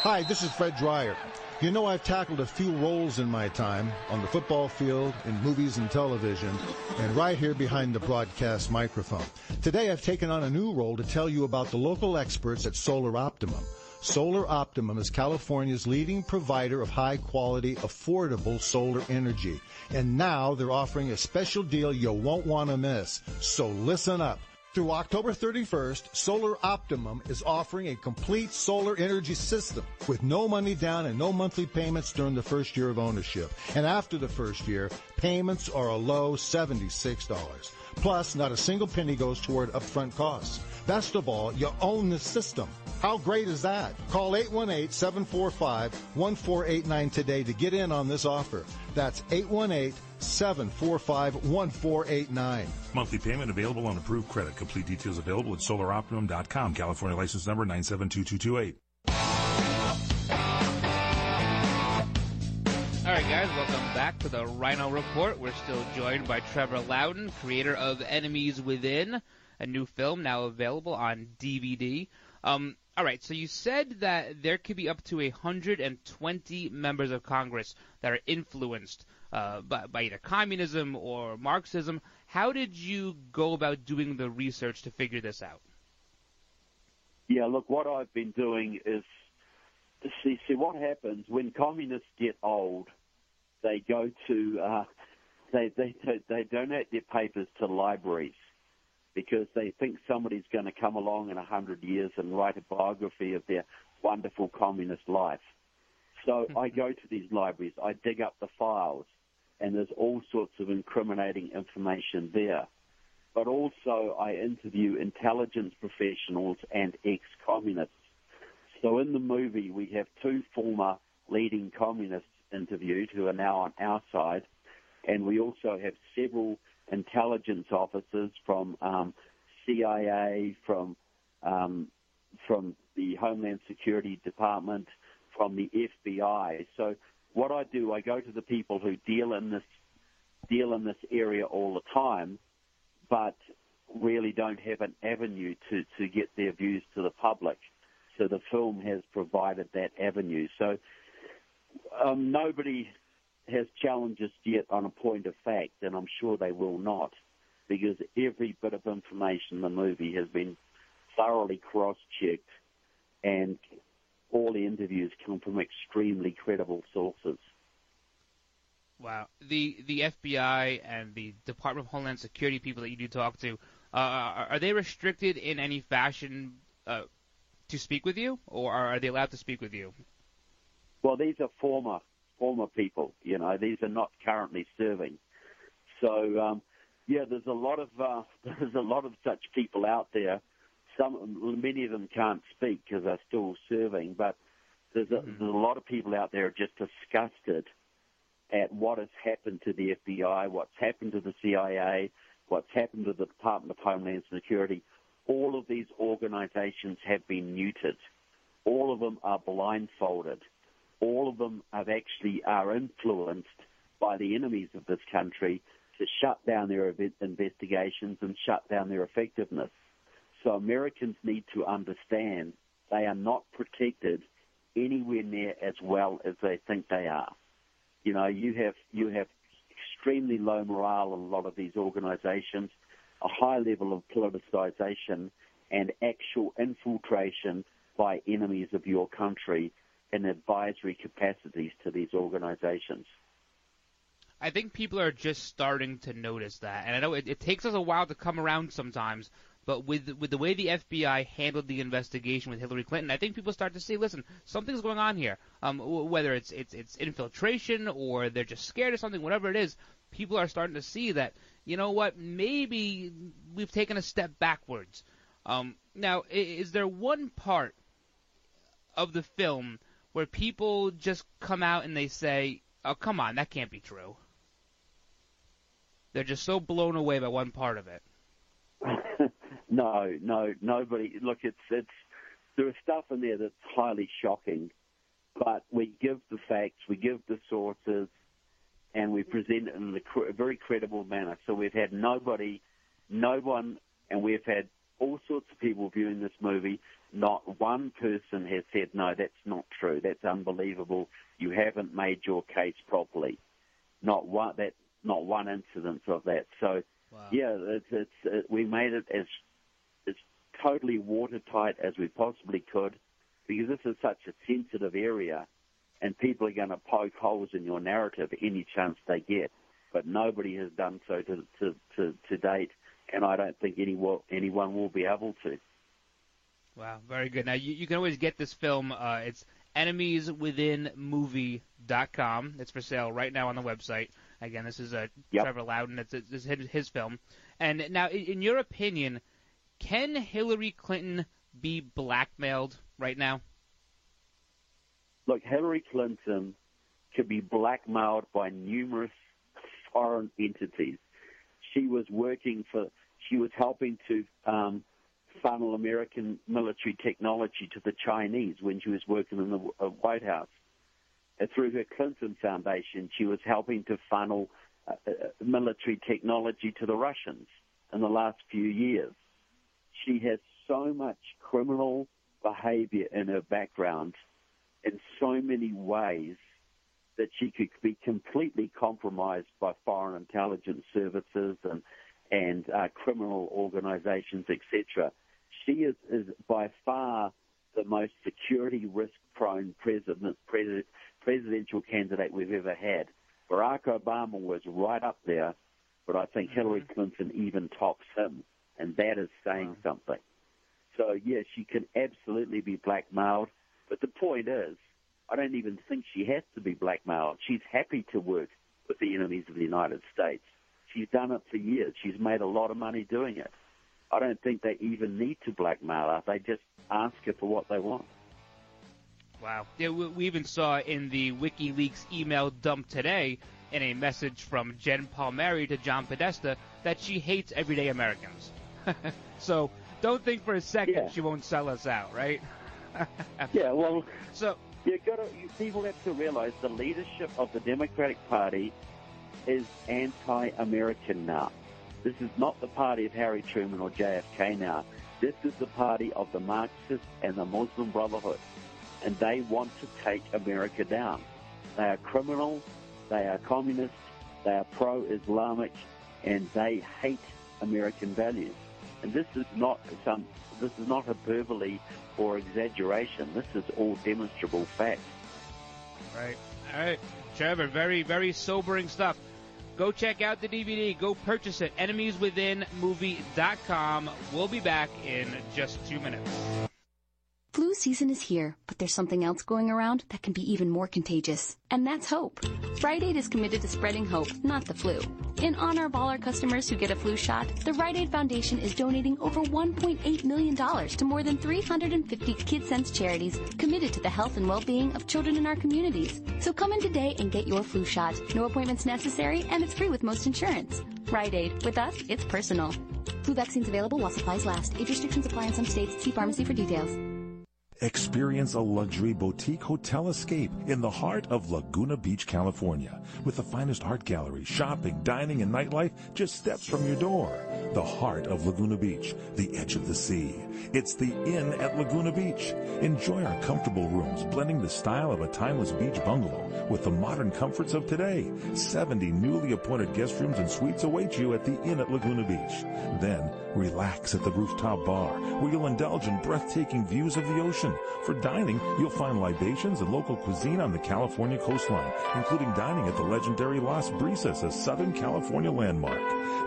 Hi, this is Fred Dreyer. You know, I've tackled a few roles in my time on the football field, in movies and television, and right here behind the broadcast microphone. Today I've taken on a new role to tell you about the local experts at Solar Optimum. Solar Optimum is California's leading provider of high-quality, affordable solar energy. And now they're offering a special deal you won't want to miss. So listen up. Through October 31st, Solar Optimum is offering a complete solar energy system with no money down and no monthly payments during the first year of ownership. And after the first year, payments are a low $76. Plus, not a single penny goes toward upfront costs. Best of all, you own the system. How great is that? Call 818-745-1489 today to get in on this offer. That's 818-745-1489. Monthly payment available on approved credit. Complete details available at solaroptimum.com. California license number 972228. All right, guys, welcome back to the Rhino Report. We're still joined by Trevor Loudon, creator of Enemies Within, a new film now available on DVD. All right, so you said that there could be up to 120 members of Congress that are influenced by either communism or Marxism. How did you go about doing the research to figure this out? Yeah, look, what I've been doing is to see what happens when communists get old. They go to they donate their papers to libraries, because they think somebody's going to come along in 100 years and write a biography of their wonderful communist life. So I go to these libraries, I dig up the files, and there's all sorts of incriminating information there. but also I interview intelligence professionals and ex-communists. So in the movie, we have two former leading communists interviewed who are now on our side, and we also have several intelligence officers from CIA, from the Homeland Security Department, from the FBI. So what I do, I go to the people who deal in this area all the time, but really don't have an avenue to get their views to the public. So the film has provided that avenue. So nobody has challenged us yet on a point of fact, and I'm sure they will not, because every bit of information in the movie has been thoroughly cross-checked, and all the interviews come from extremely credible sources. Wow. The FBI and the Department of Homeland Security people that you do talk to, are they restricted in any fashion to speak with you, or are they allowed to speak with you? Well, these are former people. These are not currently serving. So there's a lot of such people out there. Many of them can't speak because they're still serving, but there's a lot of people out there just disgusted at what has happened to the FBI, what's happened to the CIA, what's happened to the Department of Homeland Security. All of these organizations have been neutered. All of them are blindfolded. All of them are influenced by the enemies of this country to shut down their investigations and shut down their effectiveness. So Americans need to understand they are not protected anywhere near as well as they think they are. You have extremely low morale in a lot of these organizations, a high level of politicization, and actual infiltration by enemies of your country in advisory capacities to these organizations. I think people are just starting to notice that, and I know it takes us a while to come around sometimes, but with the way the FBI handled the investigation with Hillary Clinton, I think people start to see, listen, something's going on here. Whether it's infiltration or they're just scared of something, whatever it is, people are starting to see that, you know what, maybe we've taken a step backwards. Now, is there one part of the film where people just come out and they say, oh, come on, that can't be true? They're just so blown away by one part of it. No, nobody. Look, there is stuff in there that's highly shocking, but we give the facts, we give the sources, and we present it in a very credible manner. So we've had no one, and we've had all sorts of people viewing this movie. Not one person has said, no, that's not true, that's unbelievable, you haven't made your case properly. Not one incident of that. So, wow. We made it as totally watertight as we possibly could, because this is such a sensitive area, and people are going to poke holes in your narrative any chance they get. But nobody has done so to date, and I don't think anyone will be able to. Wow, very good. Now, you can always get this film. It's enemieswithinmovie.com. It's for sale right now on the website. Again, this is Trevor Loudon. It's his film. And now, in your opinion, can Hillary Clinton be blackmailed right now? Look, Hillary Clinton could be blackmailed by numerous foreign entities. She was helping to funnel American military technology to the Chinese when she was working in the White House. Through her Clinton Foundation, she was helping to funnel military technology to the Russians in the last few years. She has so much criminal behavior in her background in so many ways that she could be completely compromised by foreign intelligence services and criminal organizations, etc. She is by far the most security risk-prone presidential candidate we've ever had. Barack Obama was right up there, but I think Hillary Clinton even tops him, and that is saying something. So, yes, she can absolutely be blackmailed, but the point is, I don't even think she has to be blackmailed. She's happy to work with the enemies of the United States. She's done it for years. She's made a lot of money doing it. I don't think they even need to blackmail her. They just ask her for what they want. Wow. Yeah, we even saw in the WikiLeaks email dump today, in a message from Jen Palmieri to John Podesta, that she hates everyday Americans. So don't think for a second she won't sell us out, right? Yeah, well, so people have to realize the leadership of the Democratic Party is anti-American now. This is not the party of Harry Truman or JFK now. This is the party of the Marxists and the Muslim Brotherhood, and they want to take America down. They are criminals, they are communists, they are pro-Islamic, and they hate American values. And this is not hyperbole or exaggeration. This is all demonstrable fact. Right. All right. Trevor, very, very sobering stuff. Go check out the DVD. Go purchase it. EnemiesWithinMovie.com. We'll be back in just 2 minutes. Flu season is here, but there's something else going around that can be even more contagious, and that's hope. Rite Aid is committed to spreading hope, not the flu. In honor of all our customers who get a flu shot, the Rite Aid Foundation is donating over $1.8 million to more than 350 KidSense charities committed to the health and well-being of children in our communities. So come in today and get your flu shot. No appointments necessary, and it's free with most insurance. Rite Aid. With us, it's personal. Flu vaccines available while supplies last. Age restrictions apply in some states. See pharmacy for details. Experience a luxury boutique hotel escape in the heart of Laguna Beach, California, with the finest art gallery, shopping, dining, and nightlife just steps from your door. The heart of Laguna Beach, the edge of the sea. It's the Inn at Laguna Beach. Enjoy our comfortable rooms, blending the style of a timeless beach bungalow with the modern comforts of today. 70 newly appointed guest rooms and suites await you at the Inn at Laguna Beach. Then, relax at the rooftop bar, where you'll indulge in breathtaking views of the ocean. For dining, you'll find libations and local cuisine on the California coastline, including dining at the legendary Las Brisas, a Southern California landmark.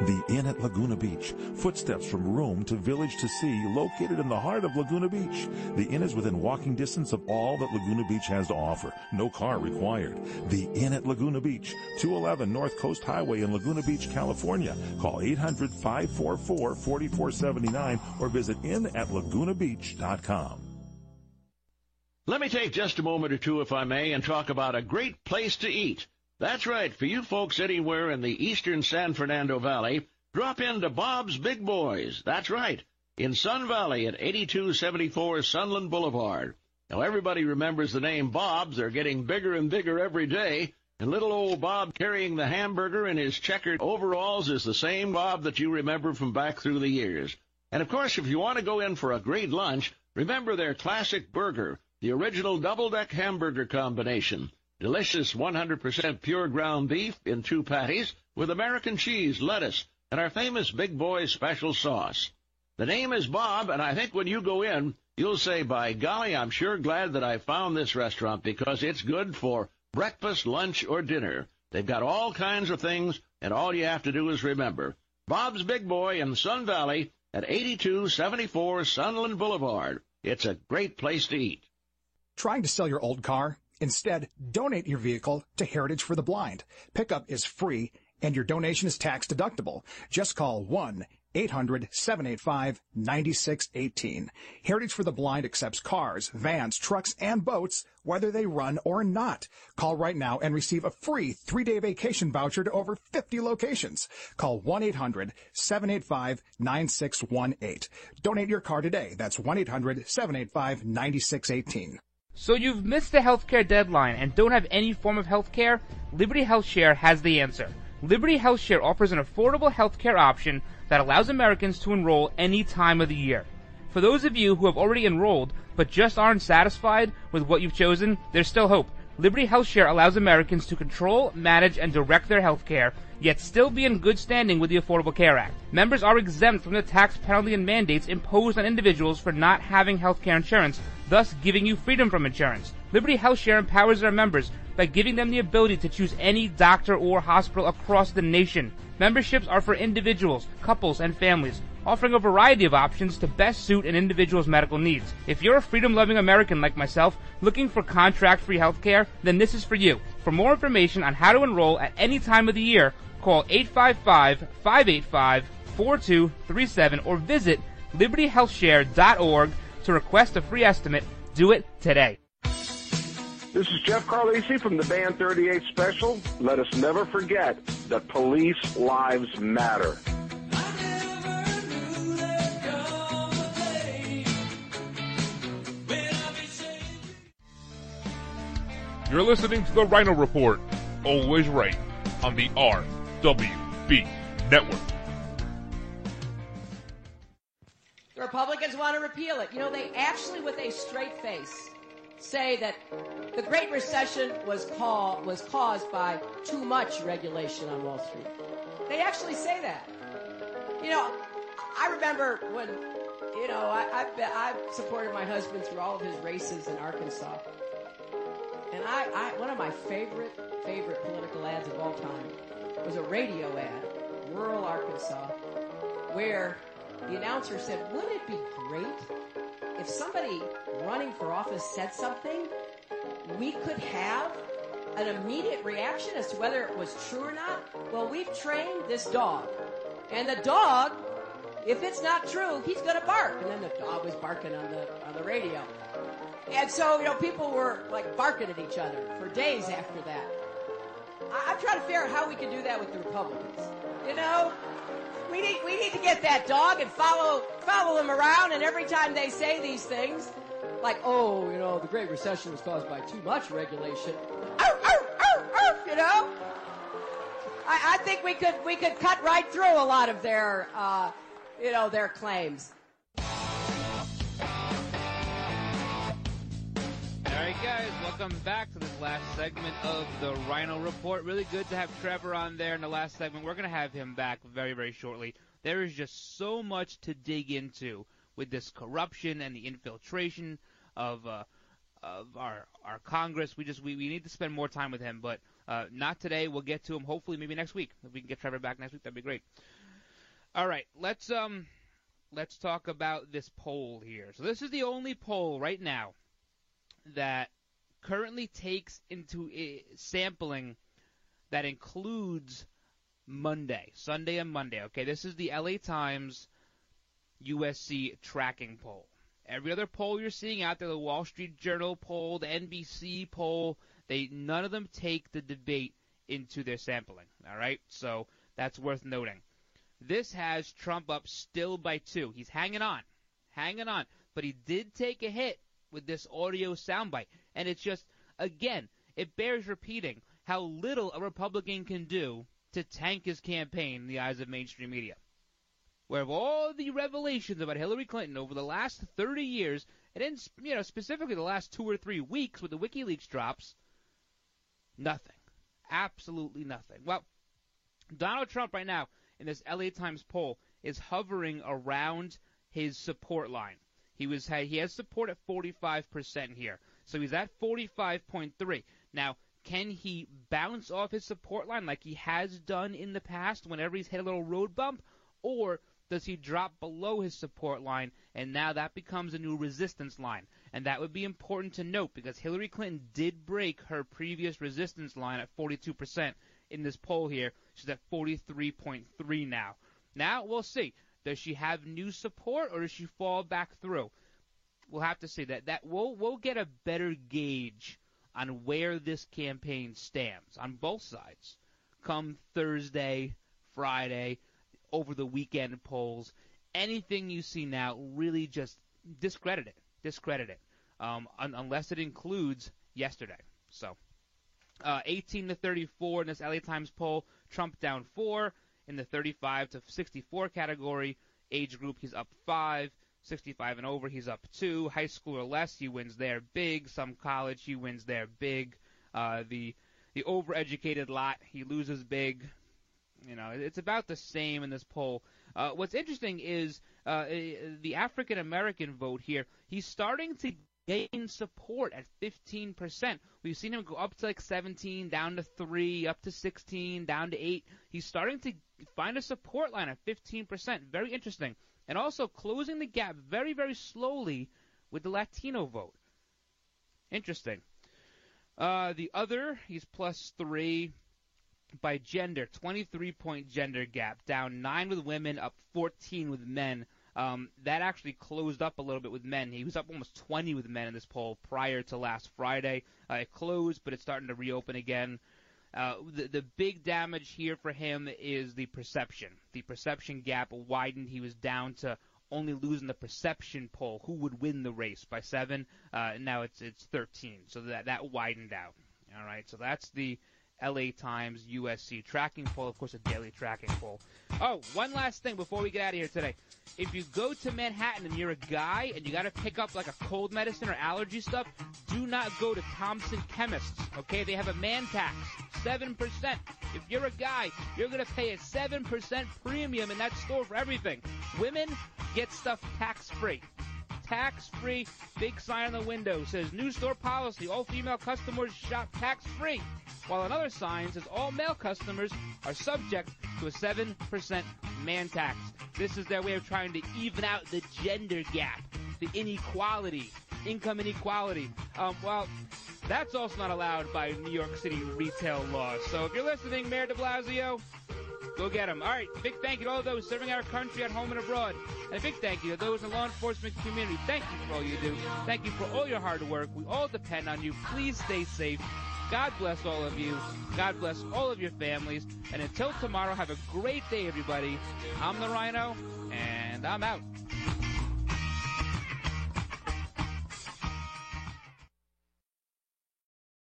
The Inn at Laguna Beach, footsteps from room to village to sea, located in the heart of Laguna Beach. The Inn is within walking distance of all that Laguna Beach has to offer. No car required. The Inn at Laguna Beach, 211 North Coast Highway in Laguna Beach, California. Call 800-544-4479 or visit innatlagunabeach.com. Let me take just a moment or two, if I may, and talk about a great place to eat. That's right, for you folks anywhere in the eastern San Fernando Valley, drop into Bob's Big Boys. That's right, in Sun Valley at 8274 Sunland Boulevard. Now, everybody remembers the name Bob's. They're getting bigger and bigger every day, and little old Bob carrying the hamburger in his checkered overalls is the same Bob that you remember from back through the years. And, of course, if you want to go in for a great lunch, remember their classic burger, the original double-deck hamburger combination. Delicious 100% pure ground beef in 2 patties with American cheese, lettuce, and our famous Big Boy special sauce. The name is Bob, and I think when you go in, you'll say, by golly, I'm sure glad that I found this restaurant because it's good for breakfast, lunch, or dinner. They've got all kinds of things, and all you have to do is remember. Bob's Big Boy in Sun Valley at 8274 Sunland Boulevard. It's a great place to eat. Trying to sell your old car? Instead, donate your vehicle to Heritage for the Blind. Pickup is free, and your donation is tax deductible. Just call 1-800-785-9618. Heritage for the Blind accepts cars, vans, trucks, and boats, whether they run or not. Call right now and receive a free 3-day vacation voucher to over 50 locations. Call 1-800-785-9618. Donate your car today. That's 1-800-785-9618. So you've missed the healthcare deadline and don't have any form of healthcare? Liberty HealthShare has the answer. Liberty HealthShare offers an affordable healthcare option that allows Americans to enroll any time of the year. For those of you who have already enrolled but just aren't satisfied with what you've chosen, there's still hope. Liberty HealthShare allows Americans to control, manage, and direct their health care, yet still be in good standing with the Affordable Care Act. Members are exempt from the tax penalty and mandates imposed on individuals for not having health care insurance, thus giving you freedom from insurance. Liberty HealthShare empowers their members by giving them the ability to choose any doctor or hospital across the nation. Memberships are for individuals, couples, and families, offering a variety of options to best suit an individual's medical needs. If you're a freedom-loving American like myself, looking for contract-free health care, then this is for you. For more information on how to enroll at any time of the year, Call 855-585-4237 or visit libertyhealthshare.org to request a free estimate. Do it today. This is Jeff Carlisi from the Band 38 Special. Let us never forget that police lives matter. You're listening to the Rhino Report, always right, on the RWB Network. The Republicans want to repeal it. You know, they actually, with a straight face, say that the Great Recession was caused by too much regulation on Wall Street. They actually say that. You know, I remember when, you know, I've supported my husband through all of his races in Arkansas. And I one of my favorite political ads of all time was a radio ad, rural Arkansas, where the announcer said, wouldn't it be great if somebody running for office said something, we could have an immediate reaction as to whether it was true or not? Well, we've trained this dog. And the dog, if it's not true, he's going to bark. And then the dog was barking on the radio. And so, you know, people were like barking at each other for days after that. I'm trying to figure out how we can do that with the Republicans. You know, we need to get that dog and follow them around, and every time they say these things, like, oh, you know, the Great Recession was caused by too much regulation. You know, I think we could cut right through a lot of their their claims. All right, guys, welcome back to this last segment of the Rhino Report. Really good to have Trevor on there in the last segment. We're going to have him back very, very shortly. There is just so much to dig into with this corruption and the infiltration of our Congress. We need to spend more time with him, but not today. We'll get to him hopefully maybe next week. If we can get Trevor back next week, that'd be great. All right, let's talk about this poll here. So this is the only poll right now that currently takes into sampling that includes Sunday and Monday. Okay, this is the LA Times USC tracking poll. Every other poll you're seeing out there, the Wall Street Journal poll, the NBC poll, none of them take the debate into their sampling. All right, so that's worth noting. This has Trump up still by 2. He's hanging on, but he did take a hit with this audio soundbite. And it's just, again, it bears repeating how little a Republican can do to tank his campaign in the eyes of mainstream media. Where of all the revelations about Hillary Clinton over the last 30 years, and then, you know, specifically the last 2 or 3 weeks with the WikiLeaks drops, nothing. Absolutely nothing. Well, Donald Trump right now in this LA Times poll is hovering around his support line. He has support at 45% here. So he's at 45.3. Now, can he bounce off his support line like he has done in the past whenever he's hit a little road bump? Or does he drop below his support line and now that becomes a new resistance line? And that would be important to note because Hillary Clinton did break her previous resistance line at 42% in this poll here. She's at 43.3 now. Now, we'll see. Does she have new support or does she fall back through? We'll have to see that we'll get a better gauge on where this campaign stands on both sides come Thursday, Friday, over the weekend polls. Anything you see now, really just discredit it, unless it includes yesterday. So 18 to 34 in this LA Times poll, Trump down 4. In the 35 to 64 category, age group, he's up 5. 65 and over, he's up 2. High school or less, he wins there big. Some college, he wins there big. The overeducated lot, he loses big. You know, it's about the same in this poll. What's interesting is the African American vote here. He's starting to gain support at 15%. We've seen him go up to like 17, down to 3, up to 16, down to 8. He's starting to find a support line at 15%. Very interesting. And also closing the gap very, very slowly with the Latino vote. Interesting. The other, he's plus 3. by gender, 23-point gender gap, down 9 with women, up 14 with men. That actually closed up a little bit with men. He was up almost 20 with men in this poll prior to last Friday. It closed, but it's starting to reopen again. The big damage here for him is the perception. The perception gap widened. He was down to only losing the perception poll, who would win the race, by 7. Now it's 13. So that widened out. All right, so that's the LA Times USC tracking poll, of course, a daily tracking poll. Oh, one last thing before we get out of here today. If you go to Manhattan and you're a guy and you got to pick up like a cold medicine or allergy stuff, do not go to Thompson Chemists, okay? They have a man tax, 7%. If you're a guy, you're going to pay a 7% premium in that store for everything. Women get stuff tax-free. Tax-free, big sign on the window says, new store policy, all female customers shop tax-free. While another sign says all male customers are subject to a 7% man tax. This is their way of trying to even out the gender gap, the inequality, income inequality. Well, that's also not allowed by New York City retail laws. So if you're listening, Mayor de Blasio, go get them. All right, big thank you to all of those serving our country at home and abroad. And a big thank you to those in the law enforcement community. Thank you for all you do. Thank you for all your hard work. We all depend on you. Please stay safe. God bless all of you. God bless all of your families. And until tomorrow, have a great day, everybody. I'm the Rhino, and I'm out.